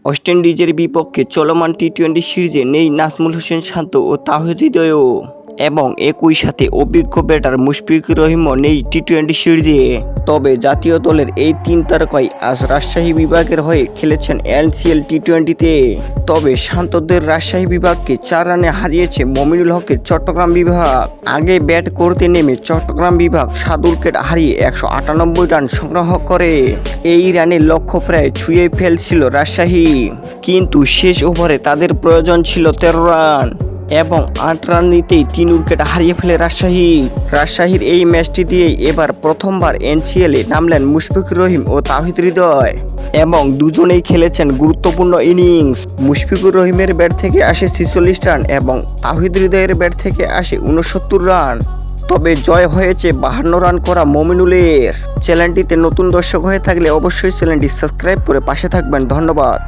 West ইন্ডিজের বিপক্ষে চলমান টি-20 সিরিজে নেই নাজমুল হোসেন শান্ত ও তাওহিদ হৃদয় এবং একই সাথে অভিজ্ঞ ব্যাটার মুশফিকুর রহিমও নেই টি-20 সিরিজে। তবে জাতীয় দলের এই তিন তারকাই আজ রাজশাহী বিভাগের হয়ে খেলেছেন এনসিএল টি-20তে। তবে শান্তদের রাজশাহী বিভাগকে 4 রানে হারিয়েছে মমিনুল হকের চট্টগ্রাম বিভাগ। আগে ব্যাট করতে নেমে চট্টগ্রাম বিভাগ 7 উইকেট হারিয়ে 198 রান সংগ্রহ করে। এই রানের লক্ষ্য প্রায় ছুঁয়ে ফেলছিল রাজশাহী, কিন্তু শেষ ওভারে তাদের প্রয়োজন ছিল 13 রান এবং 8 রান নিতেই 3 উইকেট হারিয়ে ফেলে রাজশাহীর এই ম্যাচটি দিয়েই এবার প্রথমবার এনসিএলে নামলেন মুশফিকুর রহিম ও তাওহিদ হৃদয় এবং দুজনেই খেলেছেন গুরুত্বপূর্ণ ইনিংস। মুশফিকুর রহিমের ব্যাট থেকে আসে 46 রান এবং তাওহিদ হৃদয়ের ব্যাট থেকে আসে 69 রান। তবে জয় হয়েছে 52 রান করা মমিনুলের। চ্যানেলটিতে নতুন দর্শক হয়ে থাকলে অবশ্যই চ্যানেলটি সাবস্ক্রাইব করে পাশে থাকবেন। ধন্যবাদ।